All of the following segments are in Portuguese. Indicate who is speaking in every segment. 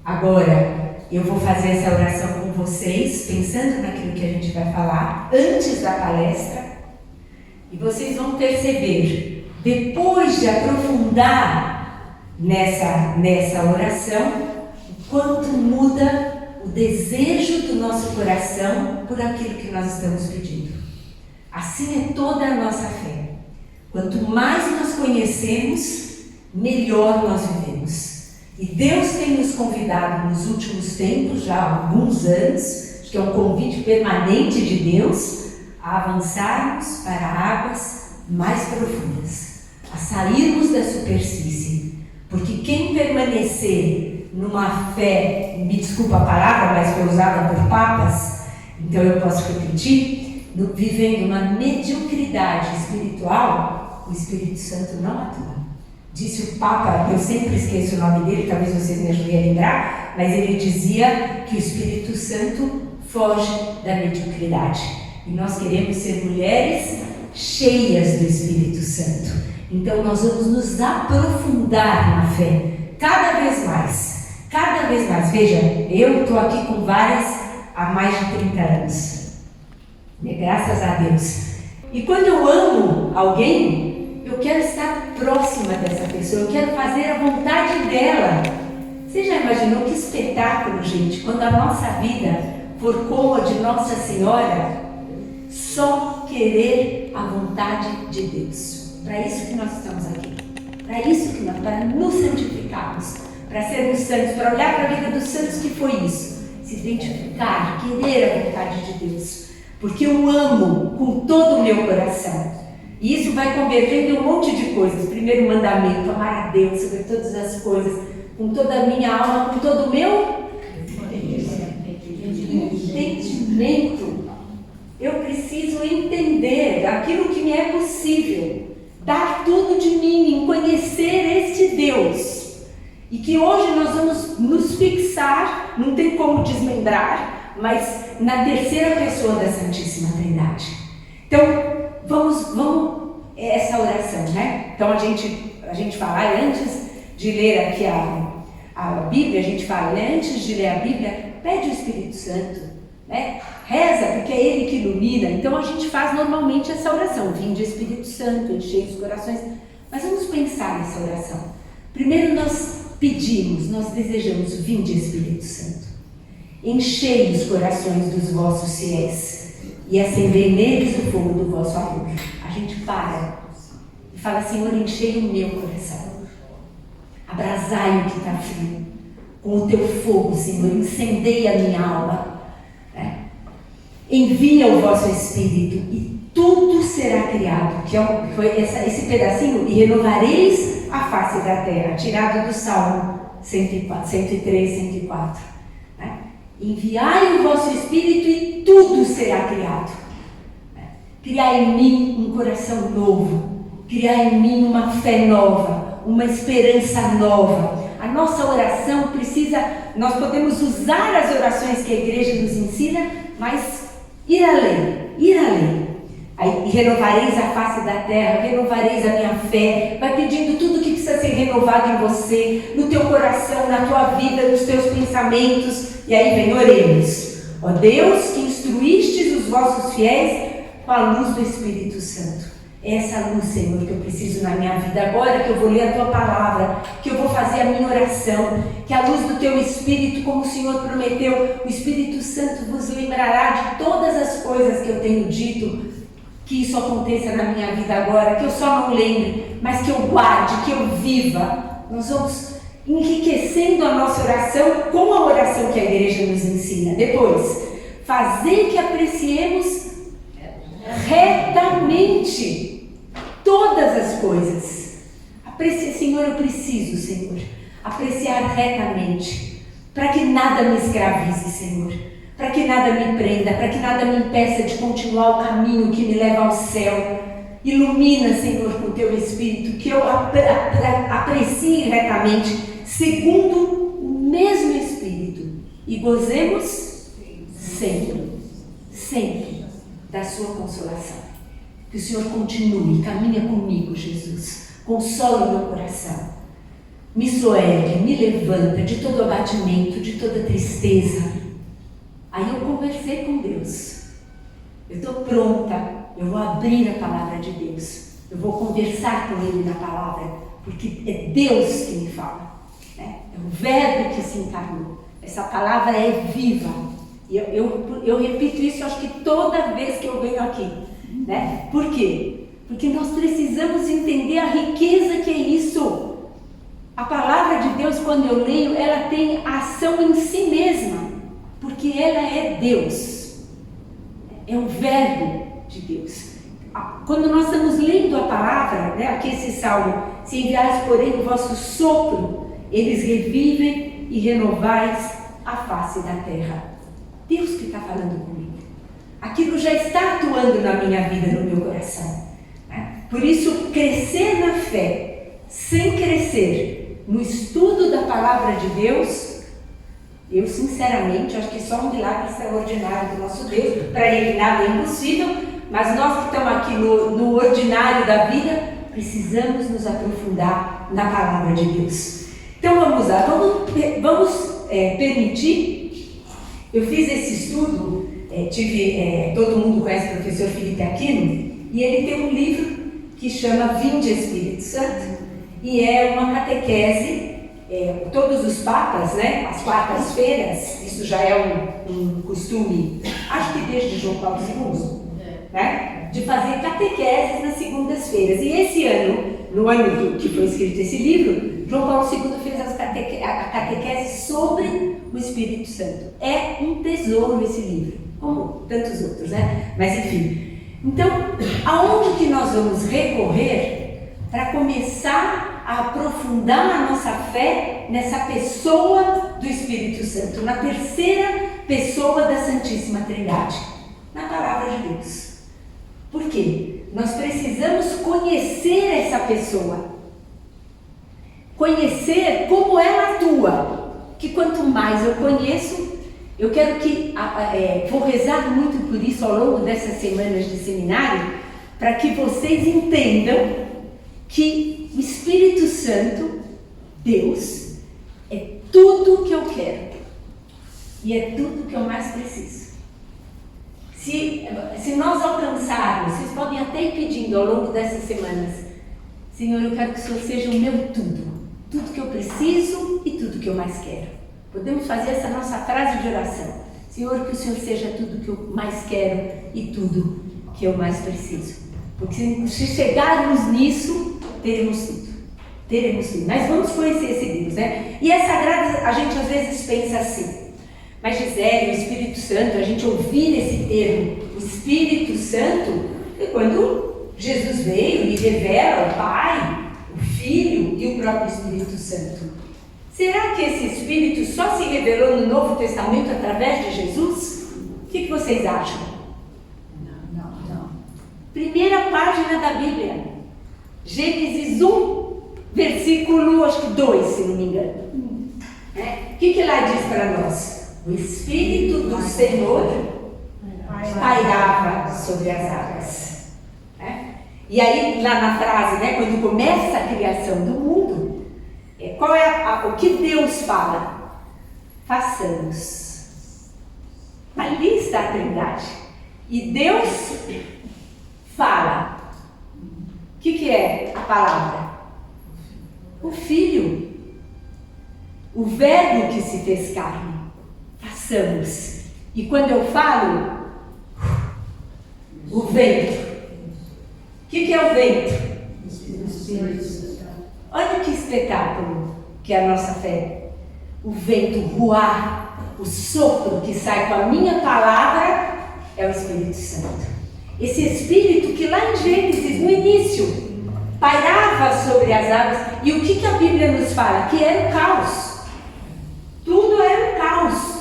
Speaker 1: Agora, eu vou fazer essa oração com vocês, pensando naquilo que a gente vai falar antes da palestra, e vocês vão perceber, depois de aprofundar nessa oração, o quanto muda o desejo do nosso coração por aquilo que nós estamos pedindo. Assim é toda a nossa fé. Quanto mais nós conhecemos, melhor nós vivemos. E Deus tem nos convidado nos últimos tempos, já há alguns anos, acho que é um convite permanente de Deus, a avançarmos para águas mais profundas, a sairmos da superfície, porque quem permanecer numa fé, me desculpa a palavra, mas foi usada por papas, então eu posso repetir, vivendo uma mediocridade espiritual, o Espírito Santo não atua. Disse o Papa, eu sempre esqueço o nome dele, talvez vocês me ajudem a lembrar, mas ele dizia que o Espírito Santo foge da mediocridade. E nós queremos ser mulheres cheias do Espírito Santo. Então nós vamos nos aprofundar na fé, cada vez mais. Cada vez mais. Veja, eu estou aqui com várias há mais de 30 anos. Graças a Deus. E quando eu amo alguém, eu quero estar próxima dessa pessoa, eu quero fazer a vontade dela. Você já imaginou que espetáculo, gente, quando a nossa vida for como a de Nossa Senhora, só querer a vontade de Deus. Para isso que nós estamos aqui. Para isso que nós, para nos santificarmos, para sermos santos, para olhar para a vida dos santos que foi isso. Se identificar, querer a vontade de Deus. Porque eu amo com todo o meu coração. E isso vai convergendo em um monte de coisas. Primeiro mandamento, amar a Deus sobre todas as coisas, com toda a minha alma, com todo o meu entendimento. Eu preciso entender aquilo que me é possível, dar tudo de mim em conhecer este Deus. E que hoje nós vamos nos fixar, não tem como desmembrar, mas na terceira pessoa da Santíssima Trindade. Então, vamos essa oração, né? Então a gente fala, antes de ler aqui a Bíblia, a gente fala, né? Antes de ler a Bíblia, pede o Espírito Santo, né? Reza, porque é Ele que ilumina. Então a gente faz normalmente essa oração, vinde Espírito Santo, enchei os corações. Mas vamos pensar nessa oração. Primeiro nós pedimos, nós desejamos, vinde Espírito Santo, enchei os corações dos vossos fiéis e acendei neles o fogo do vosso amor. A gente para e fala, Senhor, enchei o meu coração, abrasai o que está frio, com o teu fogo, Senhor, incendeia a minha alma, né? Envia o vosso Espírito e tudo será criado, que foi esse pedacinho, e renovareis a face da terra, tirado do Salmo 103, 104. Né? Enviai o vosso Espírito e tudo será criado. Criar em mim um coração novo, criar em mim uma fé nova, uma esperança nova. A nossa oração precisa, nós podemos usar as orações que a igreja nos ensina, mas ir além. Aí, renovareis a face da terra, renovareis a minha fé, vai pedindo tudo que precisa ser renovado em você, no teu coração, na tua vida, nos teus pensamentos, e aí vem, oremos. Ó Deus, que instruístes os vossos fiéis com a luz do Espírito Santo. Essa luz, Senhor, que eu preciso na minha vida agora, que eu vou ler a Tua Palavra, que eu vou fazer a minha oração, que a luz do Teu Espírito, como o Senhor prometeu, o Espírito Santo vos lembrará de todas as coisas que eu tenho dito, que isso aconteça na minha vida agora, que eu só não lembre, mas que eu guarde, que eu viva. Nós vamos enriquecendo a nossa oração com a oração que a igreja nos ensina. Depois, fazer que apreciemos retamente todas as coisas. Senhor, eu preciso, Senhor, apreciar retamente, para que nada me escravize, Senhor, para que nada me prenda, para que nada me impeça de continuar o caminho que me leva ao céu. Ilumina, Senhor, com teu Espírito, que eu aprecie retamente, segundo o mesmo Espírito, e gozemos sempre, sempre da sua consolação. Que o Senhor continue, caminha comigo, Jesus, consola o meu coração, me soergue, me levanta de todo abatimento, de toda tristeza. Aí eu conversei com Deus, eu estou pronta. Eu vou abrir a palavra de Deus. Eu vou conversar com Ele na palavra, porque é Deus que me fala. Né? É o Verbo que se encarnou. Essa palavra é viva. E eu repito isso, acho que toda vez que eu venho aqui. Né? Por quê? Porque nós precisamos entender a riqueza que é isso. A palavra de Deus, quando eu leio, ela tem ação em si mesma. Porque ela é Deus. É o Verbo de Deus. Quando nós estamos lendo a palavra, né, aqui esse salmo, se enviares porém o vosso sopro, eles revivem e renovais a face da terra. Deus que está falando comigo. Aquilo já está atuando na minha vida, no meu coração. Né? Por isso, crescer na fé, sem crescer no estudo da palavra de Deus, eu sinceramente acho que só um milagre extraordinário do nosso Deus. Para Ele nada é impossível. Mas nós que estamos aqui no ordinário da vida, precisamos nos aprofundar na palavra de Deus. Então vamos lá, vamos permitir. Eu fiz esse estudo, todo mundo conhece o professor Felipe Aquino, e ele tem um livro que chama Vinde Espírito Santo, e é uma catequese, todos os papas, né, às quartas-feiras, isso já é um costume, acho que desde João Paulo II. Né? De fazer catequeses nas segundas-feiras. E esse ano, no ano que foi escrito esse livro, João Paulo II fez a catequese sobre o Espírito Santo. É um tesouro esse livro, como tantos outros, né? Mas enfim. Então, aonde que nós vamos recorrer para começar a aprofundar a nossa fé nessa pessoa do Espírito Santo, na terceira pessoa da Santíssima Trindade? Na palavra de Deus. Por quê? Nós precisamos conhecer essa pessoa. Conhecer como ela atua. Que quanto mais eu conheço, eu quero que... vou rezar muito por isso ao longo dessas semanas de seminário, para que vocês entendam que o Espírito Santo, Deus, é tudo que eu quero. E é tudo que eu mais preciso. Se nós alcançarmos, vocês podem até ir pedindo ao longo dessas semanas, Senhor, eu quero que o Senhor seja o meu tudo que eu preciso e tudo que eu mais quero. Podemos fazer essa nossa frase de oração. Senhor, que o Senhor seja tudo que eu mais quero e tudo que eu mais preciso. Porque se chegarmos nisso, teremos tudo. Teremos tudo. Mas vamos conhecer esse Deus, né? E é sagrado, a gente às vezes pensa assim. Mas Gisele, o Espírito Santo, a gente ouvir esse termo, o Espírito Santo, é quando Jesus veio e revela o Pai, o Filho e o próprio Espírito Santo. Será que esse Espírito só se revelou no Novo Testamento através de Jesus? O que vocês acham? Não. Primeira página da Bíblia, Gênesis 1, versículo, acho que 2, se não me engano. O que lá diz para nós? O Espírito do Senhor pairava sobre as águas. E aí, lá na frase, né, quando começa a criação do mundo, qual é o que Deus fala? Façamos. Ali está a Trindade. E Deus fala. O que é a palavra? O Filho. O Verbo que se fez carne. Façamos. E quando eu falo, o vento. O que é o vento? Olha que espetáculo que é a nossa fé. O vento, ruar, o sopro que sai com a minha palavra é o Espírito Santo. Esse Espírito que lá em Gênesis, no início, pairava sobre as águas. E o que a Bíblia nos fala? Que era o caos. Tudo era um caos.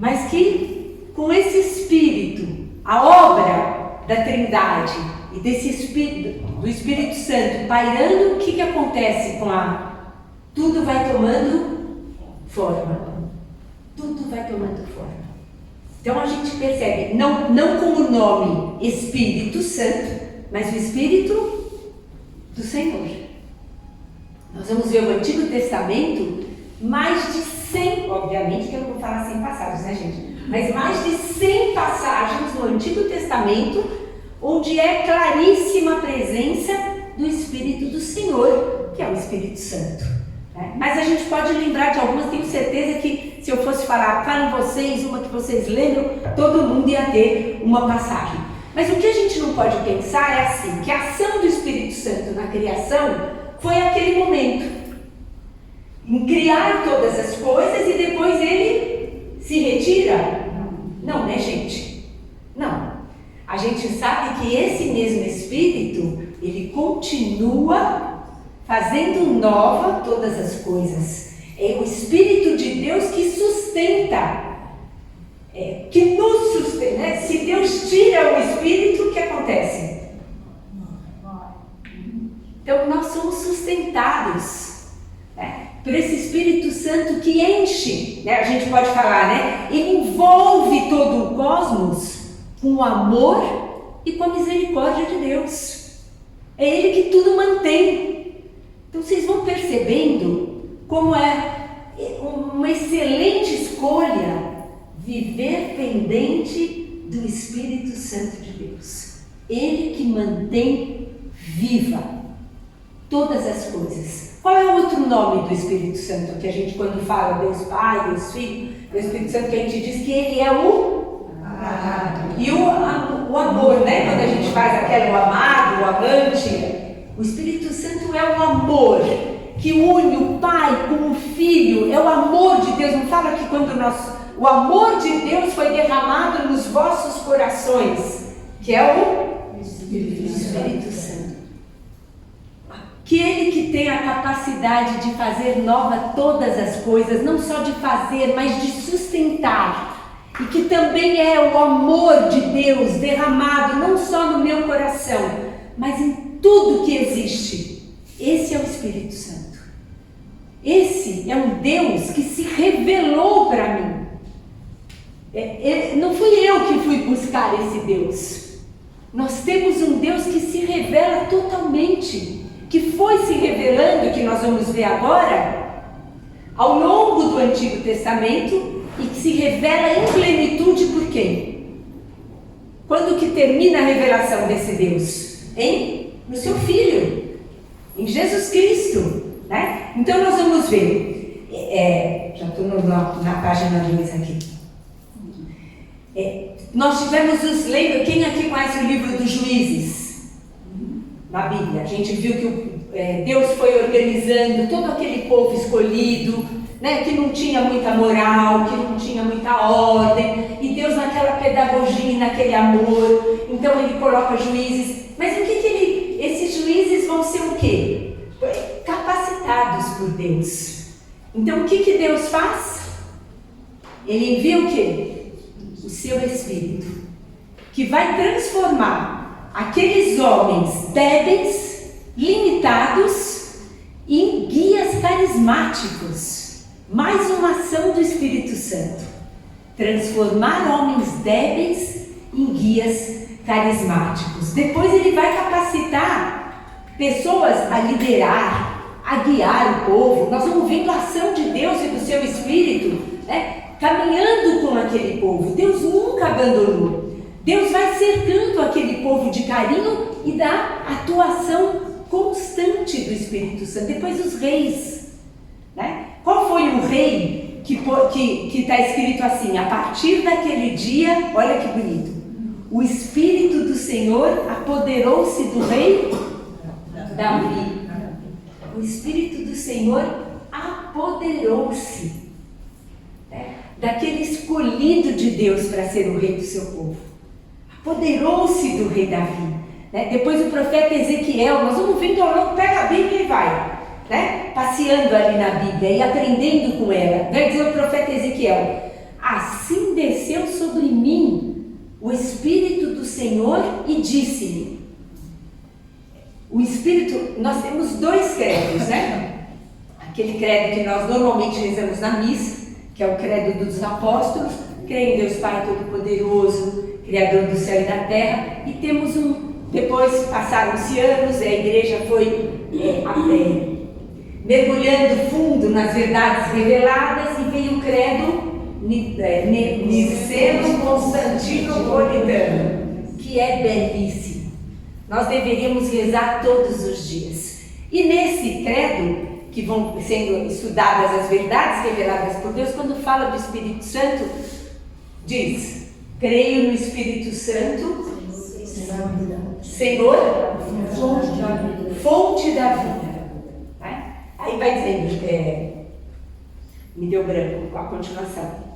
Speaker 1: mas que com esse Espírito, a obra da Trindade e desse Espírito, do Espírito Santo pairando, o que acontece com tudo vai tomando forma. Tudo vai tomando forma. Então a gente percebe, não com o nome Espírito Santo, mas o Espírito do Senhor. Nós vamos ver o Antigo Testamento, mais de 100, obviamente que eu não vou falar 100 passagens, né, gente? Mas mais de 100 passagens no Antigo Testamento, onde é claríssima a presença do Espírito do Senhor, que é o Espírito Santo. Né? Mas a gente pode lembrar de algumas, tenho certeza que se eu fosse falem vocês, uma que vocês lembram, todo mundo ia ter uma passagem. Mas o que a gente não pode pensar é assim, que a ação do Espírito Santo na criação foi aquele momento, em criar todas as coisas e depois ele se retira? Não, né, gente? Não. A gente sabe que esse mesmo Espírito, ele continua fazendo nova todas as coisas. É o Espírito de Deus que sustenta, que nos sustenta. Né? Se Deus tira o Espírito, o que acontece? Então nós somos sustentados, né, por esse Espírito Santo que enche, né, a gente pode falar, né, ele envolve todo o cosmos com o amor e com a misericórdia de Deus. É Ele que tudo mantém. Então vocês vão percebendo como é uma excelente escolha viver pendente do Espírito Santo de Deus. Ele que mantém viva todas as coisas. Qual é o outro nome do Espírito Santo que a gente, quando fala Deus Pai, Deus Filho, do Espírito Santo, que a gente diz que ele é o amado. E o amor, né? Quando a gente faz o amado, o amante, o Espírito Santo é o amor que une o Pai com o Filho, é o amor de Deus. Não fala que quando o amor de Deus foi derramado nos vossos corações, que é o Espírito Santo. Que Ele que tem a capacidade de fazer nova todas as coisas, não só de fazer, mas de sustentar. E que também é o amor de Deus derramado não só no meu coração, mas em tudo que existe. Esse é o Espírito Santo. Esse é um Deus que se revelou para mim. Não fui eu que fui buscar esse Deus. Nós temos um Deus que se revela totalmente, que foi se revelando, que nós vamos ver agora, ao longo do Antigo Testamento, e que se revela em plenitude por quem? Quando que termina a revelação desse Deus? No seu Filho, em Jesus Cristo, né? Então nós vamos ver, já estou na página 2 aqui. Nós tivemos quem aqui conhece o livro dos Juízes? Na Bíblia, a gente viu que Deus foi organizando todo aquele povo escolhido, né, que não tinha muita moral, que não tinha muita ordem, e Deus naquela pedagogia, naquele amor, então Ele coloca juízes. Mas o que esses juízes vão ser o quê? Capacitados por Deus. Então o que Deus faz? Ele envia o quê? O seu Espírito, que vai transformar aqueles homens débeis, limitados, em guias carismáticos. Mais uma ação do Espírito Santo. Transformar homens débeis em guias carismáticos. Depois ele vai capacitar pessoas a liderar, a guiar o povo. Nós vamos vendo a ação de Deus e do seu Espírito, né, caminhando com aquele povo. Deus nunca abandonou. Deus vai cercando aquele povo de carinho e da atuação constante do Espírito Santo. Depois os reis, né? Qual foi o rei que está escrito assim? A partir daquele dia, olha que bonito, o Espírito do Senhor apoderou-se do rei Davi. O Espírito do Senhor apoderou-se, né, daquele escolhido de Deus para ser o rei do seu povo. Apoderou-se do rei Davi, né? Depois o profeta Ezequiel, nós vamos vendo ao longo, pega a Bíblia e vai, né, passeando ali na Bíblia e aprendendo com ela. Vai dizer o profeta Ezequiel: assim o Espírito do Senhor e disse-me. O Espírito, nós temos dois credos, né? Aquele credo que nós normalmente rezamos na missa, que é o credo dos apóstolos, creio em Deus Pai Todo-Poderoso, Criador do céu e da terra, e temos depois passaram-se anos, a igreja foi mergulhando fundo nas verdades reveladas e veio o credo niceno-constantinopolitano, que é belíssimo. Nós deveríamos rezar todos os dias. E nesse credo, que vão sendo estudadas as verdades reveladas por Deus, quando fala do Espírito Santo, diz: creio no Espírito Santo, Senhor, fonte da vida. Aí vai dizendo, me deu branco a continuação.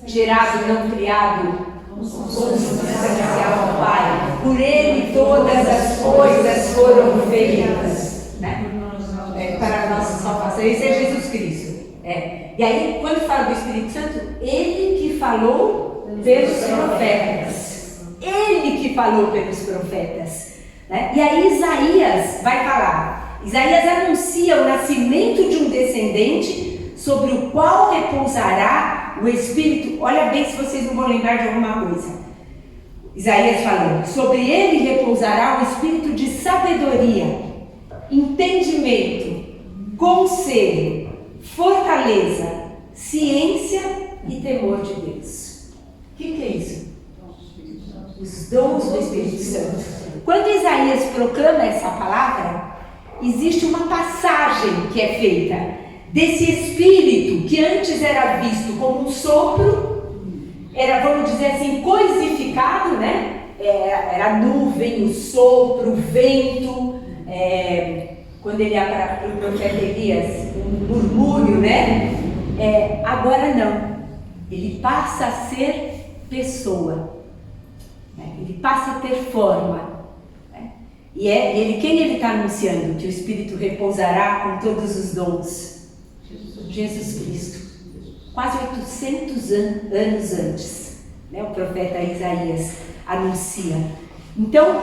Speaker 1: Gerado, não criado, consubstancial ao Pai. Por Ele todas as coisas foram feitas, né? Para a nossa salvação. Esse é Jesus Cristo. E aí, quando fala do Espírito Santo, Ele que falou pelos profetas. Ele que falou pelos profetas. Né? E aí Isaías vai falar. Isaías anuncia o nascimento de um descendente sobre o qual repousará o Espírito. Olha bem se vocês não vão lembrar de alguma coisa. Isaías falando: sobre ele repousará o Espírito de sabedoria, entendimento, conselho, fortaleza, ciência e temor de Deus. O que é isso? Os dons do Espírito Santo. Quando Isaías proclama essa palavra, existe uma passagem que é feita desse Espírito que antes era visto como um sopro, era, vamos dizer assim, coisificado, né? Era a nuvem, o sopro, o vento, quando ele ia para o profeta Elias, um murmúrio, né? Agora não, ele passa a ser pessoa, né? Ele passa a ter forma. E quem ele está anunciando? Que o Espírito repousará com todos os dons. Jesus Cristo. Quase 800 anos antes, né, o profeta Isaías anuncia. Então,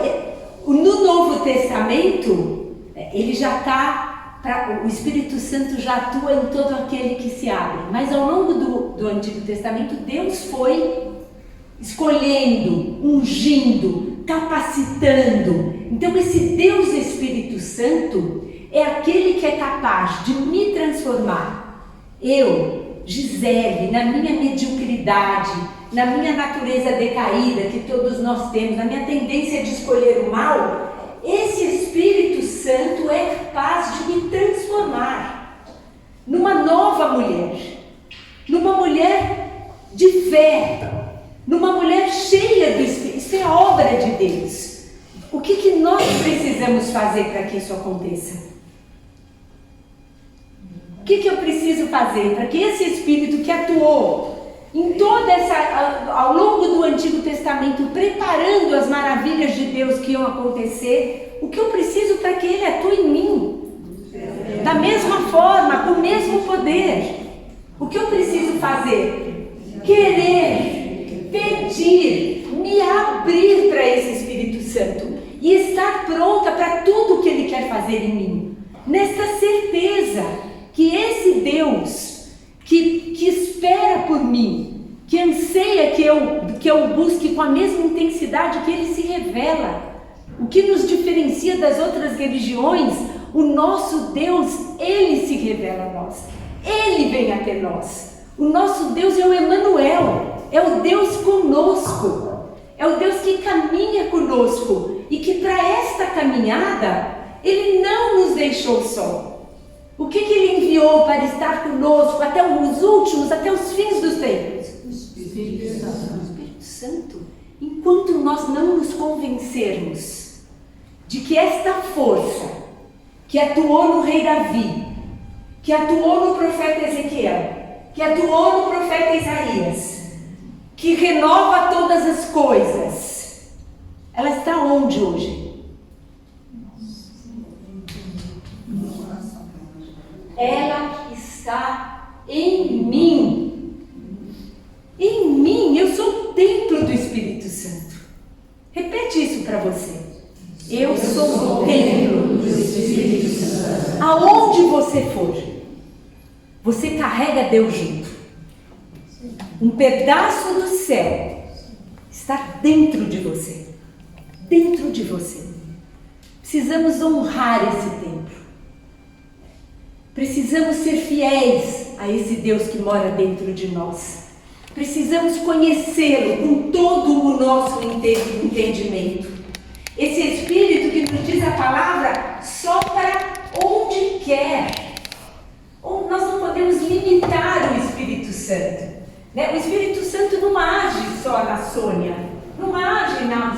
Speaker 1: no Novo Testamento, ele já está, o Espírito Santo já atua em todo aquele que se abre. Mas ao longo do Antigo Testamento, Deus foi escolhendo, ungindo, capacitando. Então esse Deus Espírito Santo é aquele que é capaz de me transformar. Eu, Gisele, na minha mediocridade, na minha natureza decaída que todos nós temos, na minha tendência de escolher o mal, esse Espírito Santo é capaz de me transformar numa nova mulher, numa mulher de fé, numa mulher cheia do Espírito. Isso é obra de Deus. O que nós precisamos fazer para que isso aconteça? O que eu preciso fazer para que esse Espírito que atuou em toda ao longo do Antigo Testamento, preparando as maravilhas de Deus que iam acontecer, o que eu preciso para que ele atue em mim? Da mesma forma, com o mesmo poder. O que eu preciso fazer? Querer, pedir, me abrir para esse Espírito Santo e estar pronta para tudo que Ele quer fazer em mim. Nesta certeza que esse Deus que espera por mim, que anseia que eu busque com a mesma intensidade que Ele se revela. O que nos diferencia das outras religiões, o nosso Deus, Ele se revela a nós. Ele vem até nós. O nosso Deus é o Emanuel, é o Deus conosco, é o Deus que caminha conosco e que para esta caminhada Ele não nos deixou só. O que Ele enviou para estar conosco até os últimos, até os fins dos tempos? O Espírito Santo. O Espírito Santo. Enquanto nós não nos convencermos de que esta força que atuou no rei Davi, que atuou no profeta Ezequiel, que atuou no profeta Isaías, que renova todas as coisas, ela está onde hoje? Ela está em mim. Em mim, eu sou o templo do Espírito Santo. para você. Eu sou o templo do Espírito Santo. Aonde você for, você carrega Deus junto. Um pedaço do céu está dentro de você. Dentro de você. Precisamos honrar esse templo. Precisamos ser fiéis a esse Deus que mora dentro de nós. Precisamos conhecê-lo com todo o nosso entendimento. Esse Espírito que nos diz a palavra sopra onde quer. Nós não podemos limitar o Espírito Santo. Né? O Espírito Santo não age só na Sônia. Não age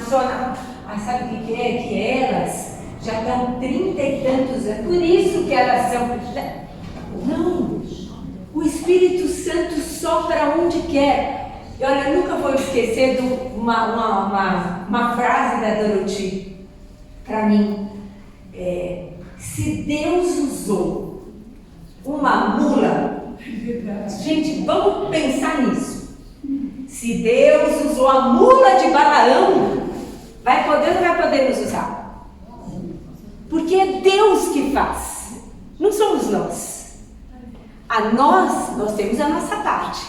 Speaker 1: só na... sabe o que é? Que elas já estão 30 e tantos anos. Por isso que elas são... Não. O Espírito Santo sopra onde quer. E olha, eu nunca vou esquecer de uma frase da Dorothy. Para mim, se Deus usou uma mula, gente, vamos pensar nisso. Se Deus usou a mula de Balaão, vai poder ou não vai poder nos usar? Porque é Deus que faz, não somos nós. Nós temos a nossa parte.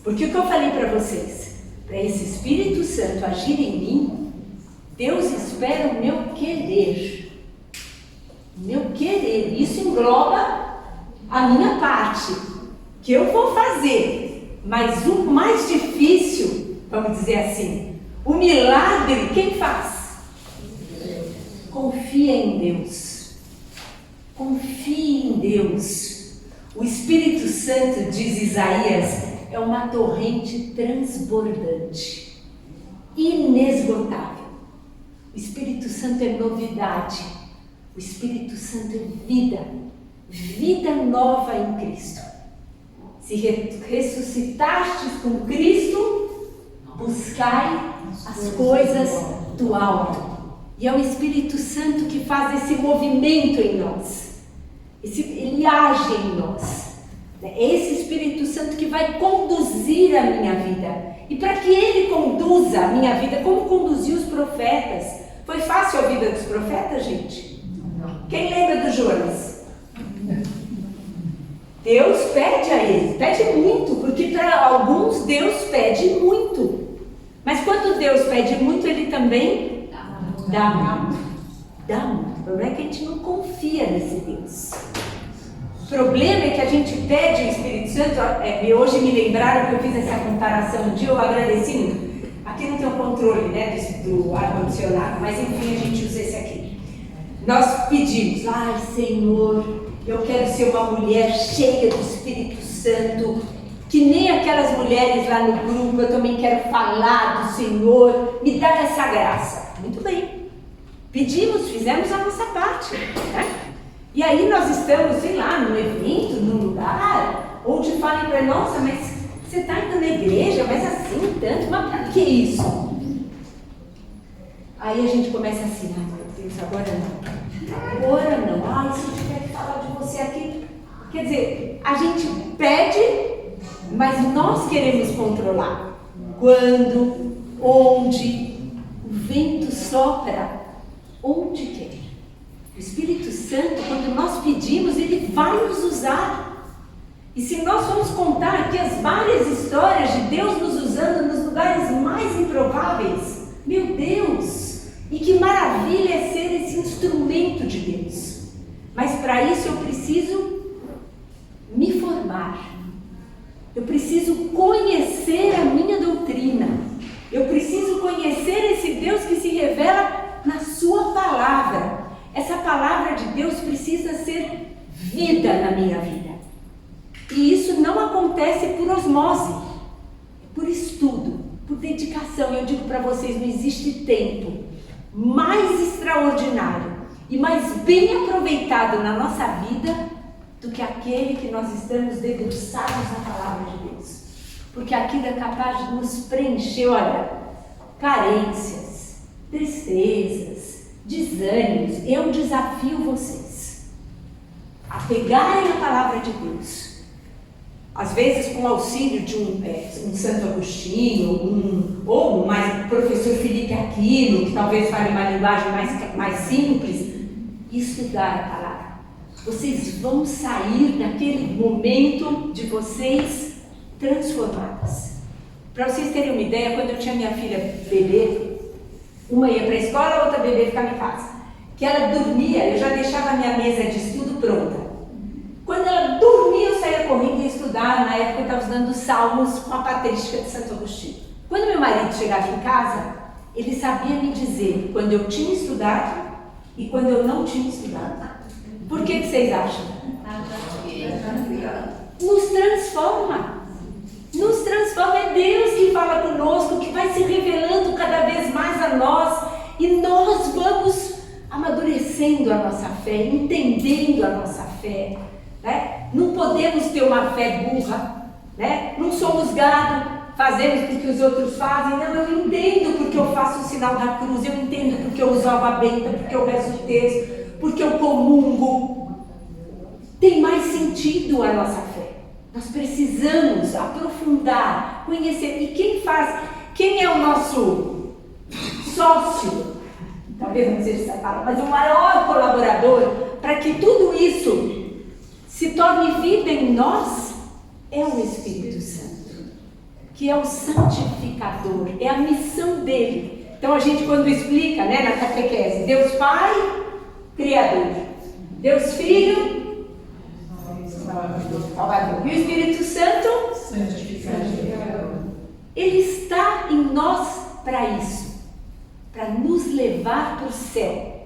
Speaker 1: Porque o que eu falei para vocês, para esse Espírito Santo agir em mim, Deus espera o meu querer. O meu querer. Isso engloba a minha parte, que eu vou fazer. Mas o mais difícil, vamos dizer assim, o milagre, quem faz? Confia em Deus. Confie em Deus. O Espírito Santo, diz Isaías, é uma torrente transbordante, inesgotável. O Espírito Santo é novidade. O Espírito Santo é vida. Vida nova em Cristo. Se ressuscitastes com Cristo, buscai as coisas do alto. E é o Espírito Santo que faz esse movimento em nós. Ele age em nós. É esse Espírito Santo que vai conduzir a minha vida. E para que ele conduza a minha vida, como conduziu os profetas? Foi fácil a vida dos profetas, gente? Quem lembra do Jonas? Deus pede a ele, pede muito, porque para alguns Deus pede muito. Mas quando Deus pede muito, ele também dá muito. Dá muito. O problema é que a gente não confia nesse Deus. O problema é que a gente pede o Espírito Santo. Hoje me lembraram que eu fiz essa comparação um dia, eu agradeci muito. Aqui não tem o controle, né, do ar-condicionado, mas enfim, a gente usa esse aqui. Nós pedimos, ai Senhor, eu quero ser uma mulher cheia do Espírito Santo, que nem aquelas mulheres lá no grupo, eu também quero falar do Senhor, me dá essa graça. Muito bem, pedimos, fizemos a nossa parte, né? E aí nós estamos, sei lá, num evento, num lugar, onde falem para nossa, mas você está indo na igreja, mas assim tanto, mas para que isso? Aí a gente começa assim, ai meu Deus, agora não. Agora não. Ai, se eu tiver que falar de você aqui. Quer dizer, a gente pede, mas nós queremos controlar. Quando, onde, o vento sopra, onde quer. O Espírito Santo, quando nós pedimos, ele vai nos usar. E se nós formos contar aqui as várias histórias de Deus nos usando nos lugares mais improváveis, meu Deus! E que maravilha é ser esse instrumento de Deus. Mas para isso eu preciso me formar. Eu preciso conhecer a minha doutrina. Eu preciso conhecer esse Deus que se revela na sua palavra. Essa palavra de Deus precisa ser vida na minha vida. E isso não acontece por osmose, é por estudo, por dedicação. Eu digo para vocês, não existe tempo mais extraordinário e mais bem aproveitado na nossa vida do que aquele que nós estamos debruçados na palavra de Deus. Porque aquilo é capaz de nos preencher, olha, carências, tristezas, desânimos. Eu desafio vocês a pegarem a palavra de Deus às vezes com o auxílio de um Santo Agostinho, ou mais professor Felipe Aquino, que talvez fale uma linguagem mais simples, e estudar a palavra. Vocês vão sair daquele momento de vocês transformadas. Para vocês terem uma ideia, quando eu tinha minha filha bebê, uma ia para a escola, a outra bebê ficava em casa. Que ela dormia, eu já deixava a minha mesa de estudo pronta. Quando ela dormia, eu saía correndo e estudar. Na época eu estava estudando Salmos com a patrística de Santo Agostinho. Quando meu marido chegava em casa, ele sabia me dizer quando eu tinha estudado e quando eu não tinha estudado. Por que vocês acham? Nos transforma. Nos transforma. É Deus que fala conosco, que vai se revelando cada vez mais a nós. E nós vamos amadurecendo a nossa fé, entendendo a nossa fé. Né? Não podemos ter uma fé burra. Né? Não somos gado, fazemos o que os outros fazem. Não, eu entendo porque eu faço o sinal da cruz. Eu entendo porque eu uso água benta, porque eu rezo o texto, porque eu comungo. Tem mais sentido a nossa fé. Nós precisamos aprofundar, conhecer. E quem é o nosso sócio? Talvez não seja essa palavra, mas o maior colaborador para que tudo isso se torne vida em nós é o Espírito Santo, que é o santificador, é a missão dele. Então a gente quando explica, né, na catequese, Deus Pai, Criador, Deus Filho, Salvador, e o Espírito Santo, santificador. Ele está em nós para isso, para nos levar para o céu.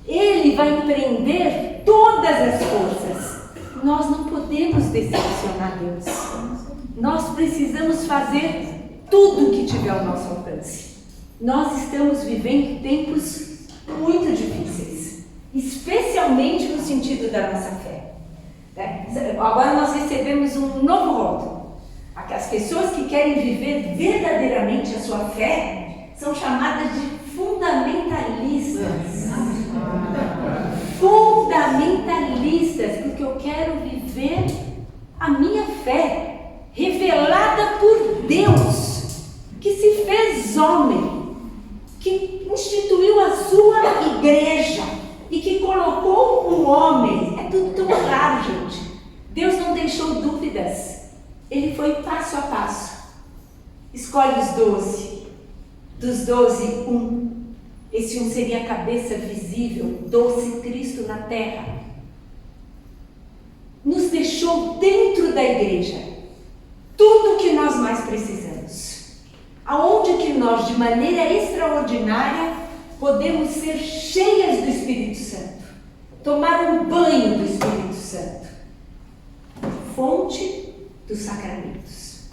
Speaker 1: Ele vai empreender todas as forças. Nós não podemos decepcionar Deus. Nós precisamos fazer tudo o que tiver ao nosso alcance. Nós estamos vivendo tempos muito difíceis, especialmente no sentido da nossa fé. Agora nós recebemos um novo rótulo. As pessoas que querem viver verdadeiramente a sua fé são chamadas de fundamentalistas. Fundamentalistas, porque eu quero viver a minha fé revelada por Deus, que se fez homem, que instituiu a sua igreja e que colocou um homem. É tudo tão claro, gente. Deus não deixou dúvidas. Ele foi passo a passo. Escolhe os 12. Dos 12, um. Esse um seria a cabeça visível, doce Cristo na terra. Nos deixou dentro da igreja tudo o que nós mais precisamos. Aonde que nós, de maneira extraordinária, podemos ser cheias do Espírito Santo. Tomar um banho do Espírito Santo. Fonte dos sacramentos.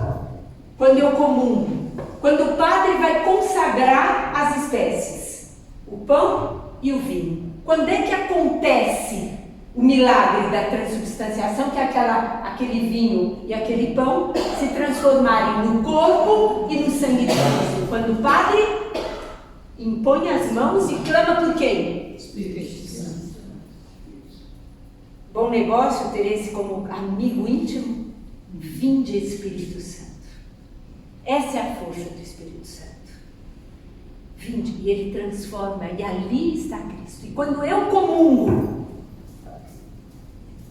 Speaker 1: Quando eu comungo, quando o padre vai consagrar as espécies, o pão e o vinho. Quando é que acontece o milagre da transubstanciação, que é aquele vinho e aquele pão se transformarem no corpo e no sangue de Cristo? Quando o padre impõe as mãos e clama por quem? Espírito Santo. Bom negócio ter esse como amigo íntimo. Vinde, Espírito Santo. Essa é a força do Espírito Santo. Vinde, e ele transforma, e ali está Cristo. E quando eu comungo,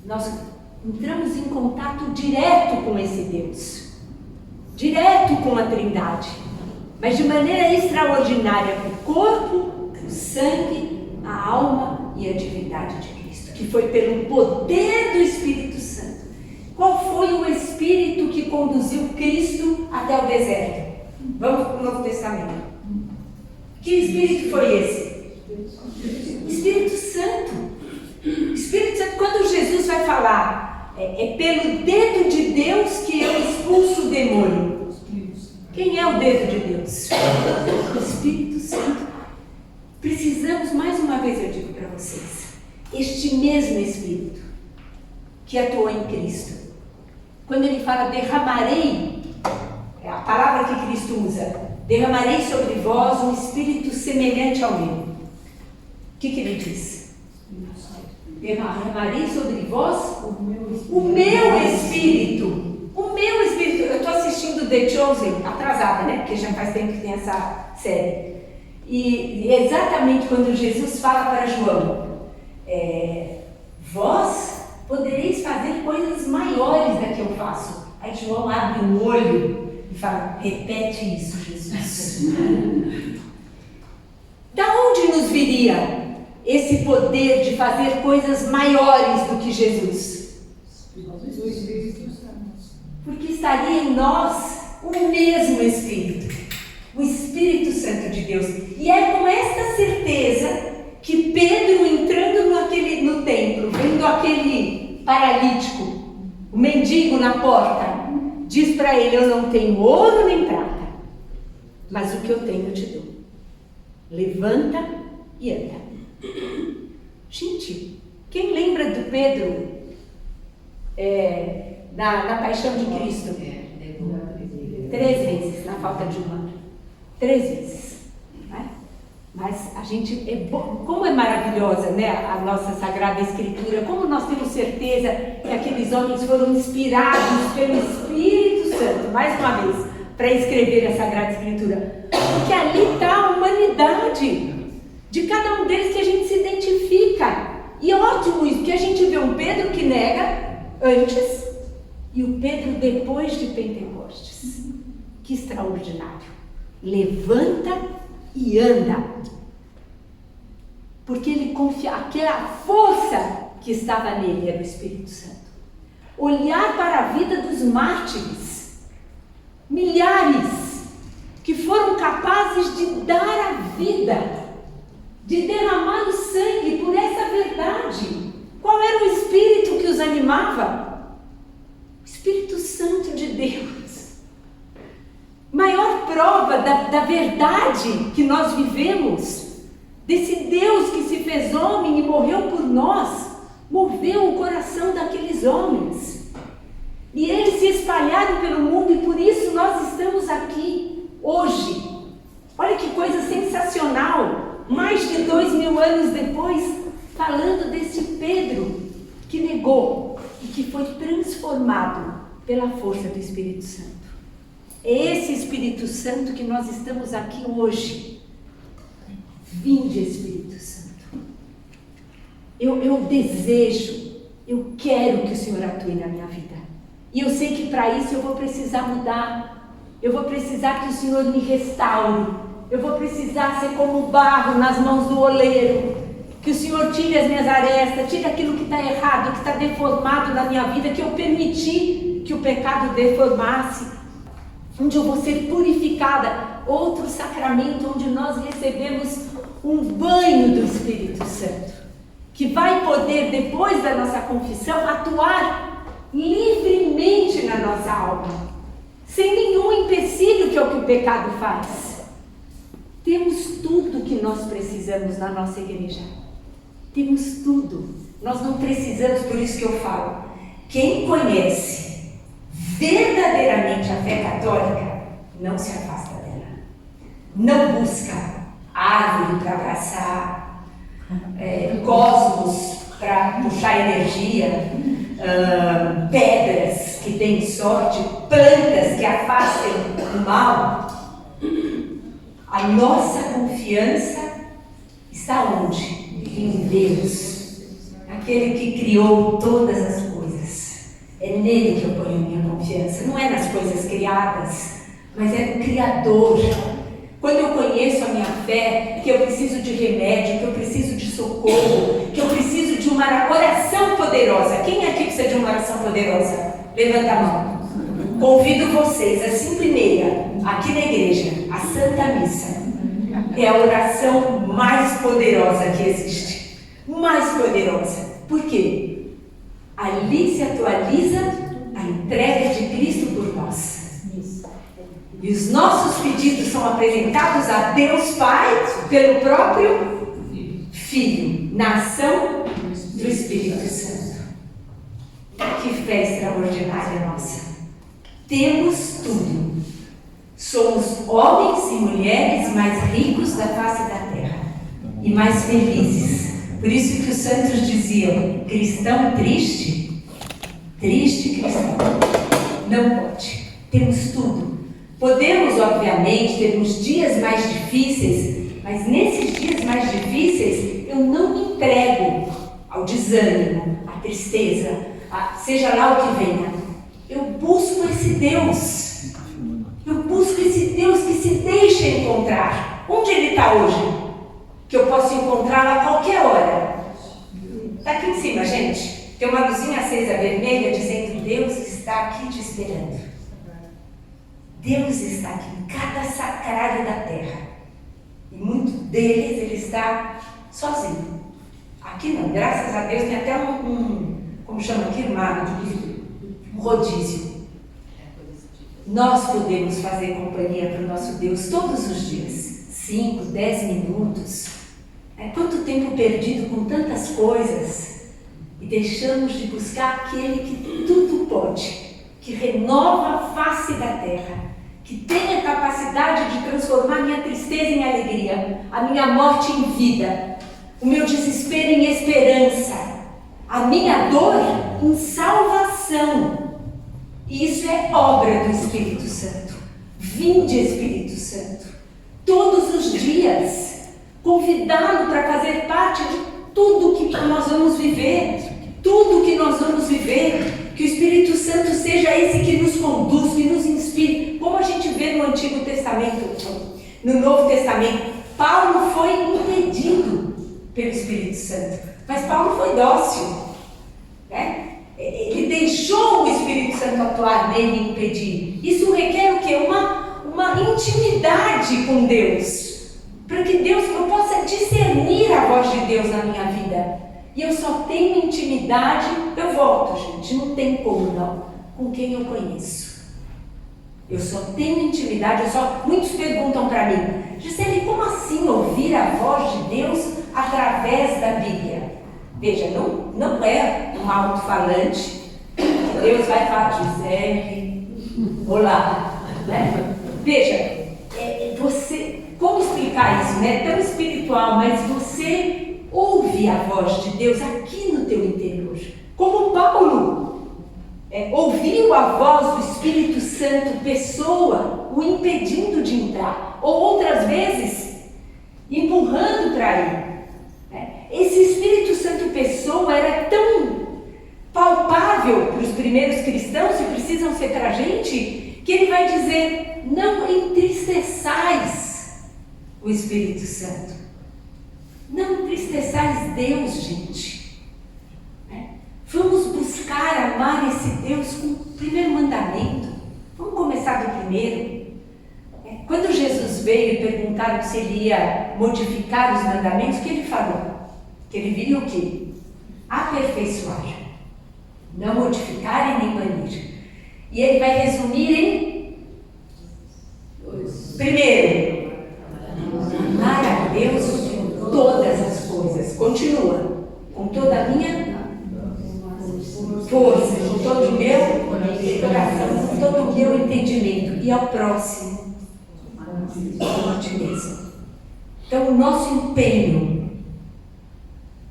Speaker 1: nós entramos em contato direto com esse Deus, direto com a Trindade, mas de maneira extraordinária, com o corpo, o sangue, a alma e a divindade de Cristo, que foi pelo poder do Espírito Santo. Qual foi o Espírito que conduziu Cristo até o deserto? Vamos para o Novo Testamento. Que Espírito foi esse? Espírito Santo. Espírito Santo, quando Jesus vai falar, é pelo dedo de Deus que eu expulso o demônio. Quem é o dedo de Deus? O Espírito Santo. Precisamos, mais uma vez eu digo para vocês, este mesmo Espírito que atuou em Cristo. Quando ele fala derramarei, é a palavra que Cristo usa, derramarei sobre vós um Espírito semelhante ao meu. O que ele diz? derramarei sobre vós o meu Espírito. O meu Espírito. Eu estou assistindo The Chosen, atrasada, né? Porque já faz tempo que tem essa série. E exatamente quando Jesus fala para João, vós podereis fazer coisas maiores da que eu faço. Aí João abre um olho e fala, repete isso, Jesus. Da onde nos viria esse poder de fazer coisas maiores do que Jesus? Porque estaria em nós o mesmo Espírito, o Espírito Santo de Deus. E é com esta certeza que Pedro, entrando no templo, vendo aquele paralítico, o mendigo na porta, diz para ele, eu não tenho ouro nem prata, mas o que eu tenho eu te dou. Levanta e anda. Gente, quem lembra do Pedro na Paixão de Cristo? 3 vezes, na falta de uma. 3 vezes. Né? Mas a gente, como é maravilhosa, né, a nossa Sagrada Escritura, como nós temos certeza que aqueles homens foram inspirados pelo Espírito Santo, mais uma vez, para escrever a Sagrada Escritura. Porque ali está a humanidade de cada um deles que a gente se identifica. E é ótimo isso, porque a gente vê um Pedro que nega antes e o Pedro depois de Pentecostes. Que extraordinário. Levanta e anda. Porque ele confia, aquela força que estava nele era o Espírito Santo. Olhar para a vida dos mártires, milhares, que foram capazes de dar a vida, de derramar o sangue por essa verdade. Qual era o Espírito que os animava? O Espírito Santo de Deus. Maior prova da verdade que nós vivemos, desse Deus que se fez homem e morreu por nós, moveu o coração daqueles homens. E eles se espalharam pelo mundo e por isso nós estamos aqui hoje. Olha que coisa sensacional, mais de 2000 anos depois, falando desse Pedro que negou e que foi transformado pela força do Espírito Santo. É esse Espírito Santo que nós estamos aqui hoje. Vinde, Espírito Santo. Eu desejo, eu quero que o Senhor atue na minha vida. E eu sei que para isso eu vou precisar mudar. Eu vou precisar que o Senhor me restaure. Eu vou precisar ser como barro nas mãos do oleiro. Que o Senhor tire as minhas arestas, tire aquilo que está errado, que está deformado na minha vida, que eu permiti que o pecado deformasse. Onde eu vou ser purificada. Outro sacramento onde nós recebemos um banho do Espírito Santo, que vai poder, depois da nossa confissão, atuar livremente na nossa alma, sem nenhum empecilho, que é o que o pecado faz. Temos tudo que nós precisamos na nossa igreja. Temos tudo. Nós não precisamos, por isso que eu falo, quem conhece verdadeiramente a fé católica, não se afasta dela. Não busca árvore para abraçar, cosmos para puxar energia, pedras que deem sorte, plantas que afastem o mal. A nossa confiança está onde? Em Deus, aquele que criou todas as coisas. É nele que eu ponho a minha confiança. Não é nas coisas criadas, mas é no Criador. Quando eu conheço a minha fé, que eu preciso de remédio, que eu preciso de socorro, que eu preciso de uma oração poderosa. Quem aqui precisa de uma oração poderosa? Levanta a mão. Convido vocês, às 5h30, aqui na igreja, a Santa Missa. É a oração mais poderosa que existe. Mais poderosa. Por quê? Ali se atualiza a entrega de Cristo por nós. E os nossos pedidos são apresentados a Deus Pai pelo próprio Filho, na ação do Espírito Santo. Que fé extraordinária nossa! Temos tudo. Somos homens e mulheres mais ricos da face da terra e mais felizes, Por isso que os santos diziam, cristão triste, triste cristão, não pode. Temos tudo. Podemos, obviamente, ter uns dias mais difíceis, mas nesses dias mais difíceis, eu não me entrego ao desânimo, à tristeza, seja lá o que venha. Eu busco esse Deus. Eu busco esse Deus que se deixa encontrar. Onde Ele está hoje? Que eu posso encontrá-lo a qualquer hora. Está aqui em cima, gente. Tem uma luzinha acesa vermelha dizendo: Deus está aqui te esperando. Deus está aqui em cada sacrário da terra. E muito deles Ele está sozinho. Aqui não, graças a Deus tem até como chama aqui, um rodízio. Nós podemos fazer companhia para o nosso Deus todos os dias. 5, 10 minutos. Quanto tempo perdido com tantas coisas e deixamos de buscar aquele que tudo pode, que renova a face da terra, que tem a capacidade de transformar minha tristeza em alegria, a minha morte em vida, o meu desespero em esperança, a minha dor em salvação. E isso é obra do Espírito Santo. Vinde, Espírito Santo, todos os dias, convidá-lo para fazer parte de tudo que nós vamos viver, que o Espírito Santo seja esse que nos conduz, que nos inspire, como a gente vê no Antigo Testamento, no Novo Testamento. Paulo foi impedido pelo Espírito Santo, mas Paulo foi dócil, né? Ele deixou o Espírito Santo atuar nele e impedir. Isso requer o quê? Uma intimidade com Deus, para que eu possa discernir a voz de Deus na minha vida. E eu só tenho intimidade, eu volto, gente, não tem como não, com quem eu conheço. Eu só tenho intimidade, muitos perguntam para mim: Gisele, como assim ouvir a voz de Deus através da Bíblia? Veja, não é um alto-falante, Deus vai falar: Gisele, olá, né? Veja, como explicar isso, né? É tão espiritual, mas você ouve a voz de Deus aqui no teu interior, como Paulo ouviu a voz do Espírito Santo, pessoa, o impedindo de entrar, ou outras vezes empurrando para ir. Esse Espírito Santo pessoa era tão palpável para os primeiros cristãos, e precisam ser para a gente, que ele vai dizer: não entristeçais o Espírito Santo. Não entristeçais Deus, gente. Vamos buscar amar esse Deus com o primeiro mandamento. Vamos começar do primeiro. Quando Jesus veio e perguntaram se ele ia modificar os mandamentos, o que ele falou? Que ele viria o quê? Aperfeiçoar. Não modificar e nem banir. E ele vai resumir em primeiro, amar a Deus com todas as coisas. Continua. Com toda a minha força, com todo o meu coração, com todo o meu entendimento. E ao próximo, como a ti mesmo. Então, o nosso empenho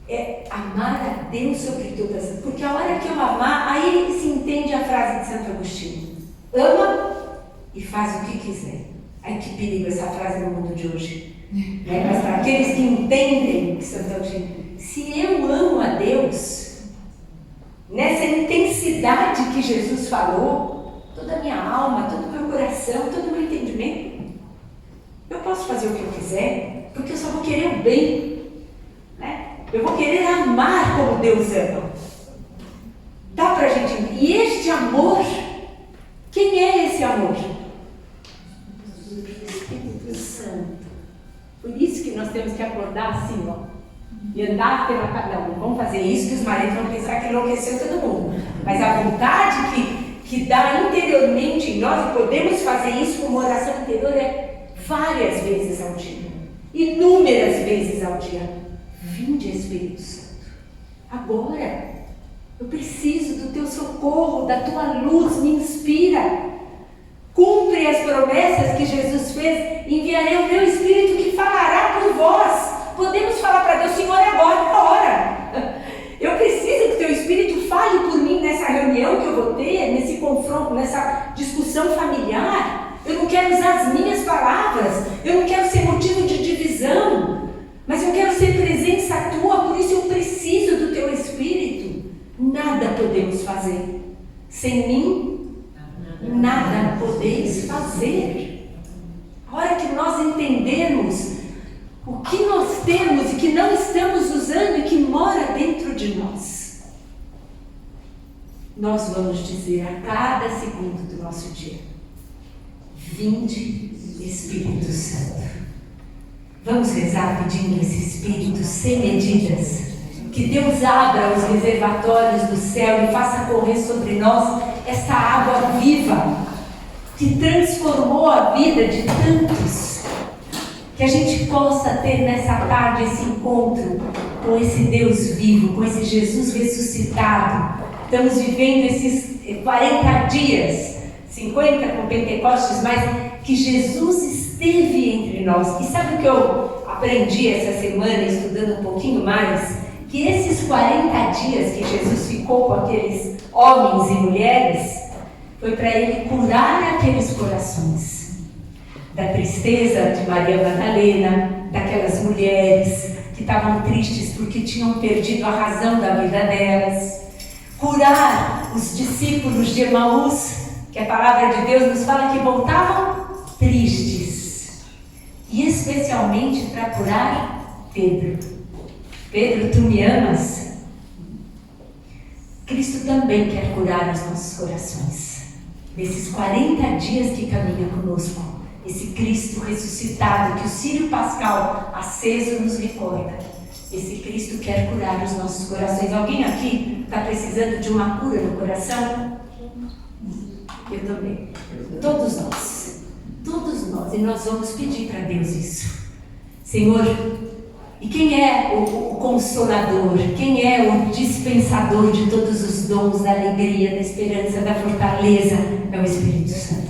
Speaker 1: é amar a Deus sobre todas, porque a hora que eu amar, aí se entende a frase de Santo Agostinho: ama e faz o que quiser. Ai, que perigo essa frase no mundo de hoje. Mas para aqueles que entendem que Santo Agostinho, se eu amo a Deus, nessa intensidade que Jesus falou, toda a minha alma, todo o meu coração, todo o meu entendimento, eu posso fazer o que eu quiser, porque eu só vou querer o bem, né? Eu vou querer amar como Deus ama. Dá pra gente. E este amor, quem é esse amor? O Espírito Santo. Por isso que nós temos que acordar assim, ó, e andar pela casa. Não vamos fazer isso, que os maridos vão pensar que enlouqueceu todo mundo. Mas a vontade que dá interiormente em nós, e podemos fazer isso com uma oração interior, várias vezes ao dia, inúmeras vezes ao dia. Vinde, Espírito Santo, agora eu preciso do teu socorro, da tua luz, me inspira, cumpre as promessas que Jesus fez: enviarei o meu Espírito que falará por vós. Podemos falar para Deus: Senhor, agora é a hora. fazer. Sem mim, nada podeis fazer. A hora que nós entendermos o que nós temos e que não estamos usando e que mora dentro de nós, nós vamos dizer a cada segundo do nosso dia: vinde, Espírito Santo. Vamos rezar pedindo esse Espírito sem medidas, que Deus abra os reservatórios do céu e faça correr sobre nós essa água viva que transformou a vida de tantos. Que a gente possa ter nessa tarde esse encontro com esse Deus vivo, com esse Jesus ressuscitado. Estamos vivendo esses 40 dias, 50 com Pentecostes, mas que Jesus esteve entre nós. E sabe o que eu aprendi essa semana, estudando um pouquinho mais? Que esses 40 dias que Jesus ficou com aqueles homens e mulheres, foi para Ele curar aqueles corações. Da tristeza de Maria Madalena, daquelas mulheres que estavam tristes porque tinham perdido a razão da vida delas. Curar os discípulos de Emaús, que a palavra de Deus nos fala que voltavam tristes. E especialmente para curar Pedro. Pedro, tu me amas? Cristo também quer curar os nossos corações. Nesses 40 dias que caminha conosco, esse Cristo ressuscitado, que o Círio Pascal aceso nos recorda, esse Cristo quer curar os nossos corações. Alguém aqui está precisando de uma cura no coração? Eu também. Todos nós. E nós vamos pedir para Deus isso. Senhor, e quem é o Consolador? Quem é o dispensador de todos os dons, da alegria, da esperança, da fortaleza? É o Espírito Santo.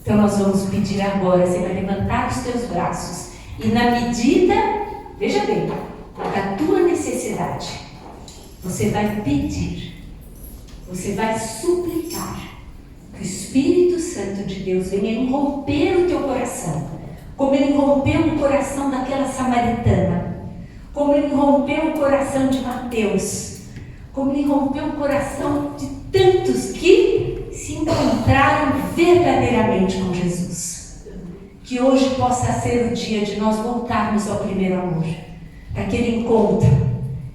Speaker 1: Então nós vamos pedir agora, você vai levantar os teus braços e na medida, veja bem, da tua necessidade, você vai pedir, você vai suplicar que o Espírito Santo de Deus venha irromper o teu coração, como ele irrompeu o coração daquela samaritana, como ele irrompeu o coração de Mateus, como ele irrompeu o coração de tantos que se encontraram verdadeiramente com Jesus. Que hoje possa ser o dia de nós voltarmos ao primeiro amor, daquele encontro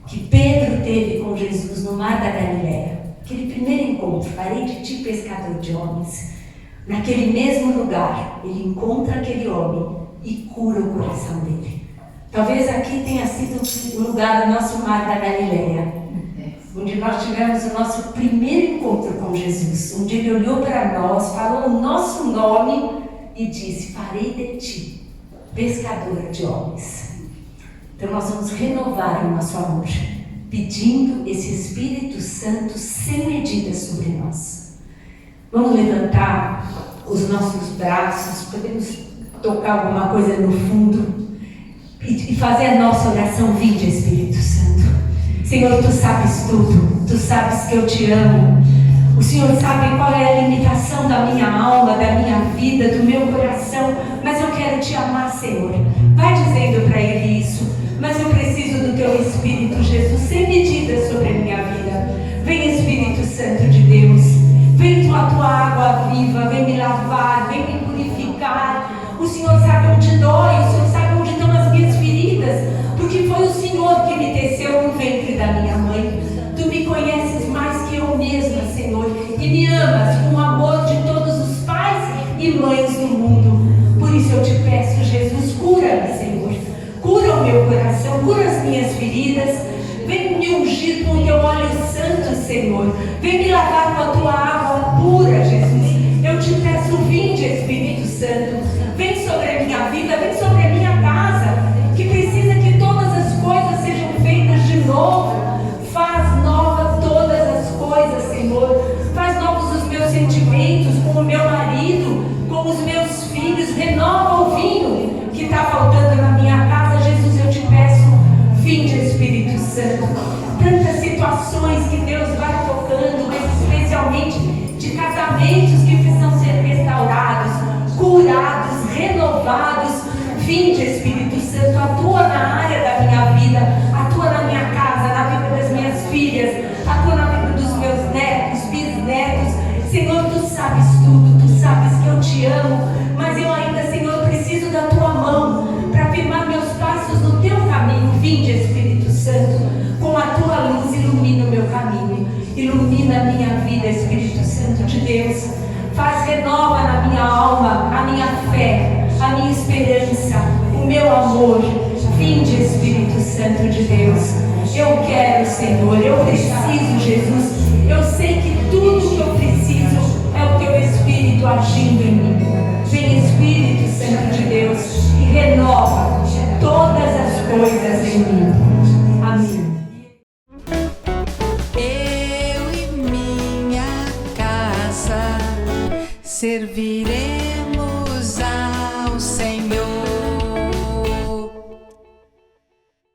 Speaker 1: que Pedro teve com Jesus no mar da Galileia, aquele primeiro encontro: farei de ti pescador de homens. Naquele mesmo lugar, ele encontra aquele homem e cura o coração dele. Talvez aqui tenha sido o lugar do nosso mar da Galileia, onde nós tivemos o nosso primeiro encontro com Jesus, onde Ele olhou para nós, falou o nosso nome e disse: farei de ti pescadora de homens. Então nós vamos renovar o nosso amor, pedindo esse Espírito Santo sem medida sobre nós. Vamos levantar os nossos braços, podemos tocar alguma coisa no fundo e fazer a nossa oração. Vinde, Espírito Santo. Senhor, tu sabes tudo, tu sabes que eu te amo. O Senhor sabe qual é a limitação da minha alma, da minha vida, do meu coração, mas eu quero te amar, Senhor. Vai dizendo para Ele isso: mas eu preciso do teu Espírito, Jesus, sem medida sobre a minha vida. Vem, Espírito Santo de Deus, vem com a tua água viva, vem me lavar, vem me purificar. O Senhor sabe onde dói, o Senhor sabe onde estão as minhas feridas, porque foi o Senhor que me teceu no ventre da minha mãe. Tu me conheces mais que eu mesma, Senhor, e me amas com o amor de todos os pais e mães do mundo. Por isso eu te peço, Jesus, cura-me, Senhor. Cura o meu coração, cura as minhas feridas. Vem me ungir com o teu óleo santo, Senhor. Vem me lavar com a tua água pura, Jesus. Eu te peço, vinde, Espírito Santo. Vem sobre a minha vida, vem sobre a minha casa, que precisa que todas as coisas sejam feitas de novo. Faz novas todas as coisas, Senhor. Faz novos os meus sentimentos com o meu marido, com os meus filhos. Renova o vinho que está faltando na minha casa. Jesus, eu te peço, vinde, Espírito Santo. Tantas situações que Deus vai tocando, mas especialmente de casamentos que precisam ser restaurados, curados, renovados. Vinde, Espírito Santo, atua na área da minha vida, atua na minha casa, na vida das minhas filhas, atua na vida dos meus netos, Santo de Deus. Eu quero, Senhor, eu preciso, Jesus. Eu sei que tudo que eu preciso é o Teu Espírito agindo em mim. Vem, Espírito Santo de Deus, e renova todas as coisas em mim.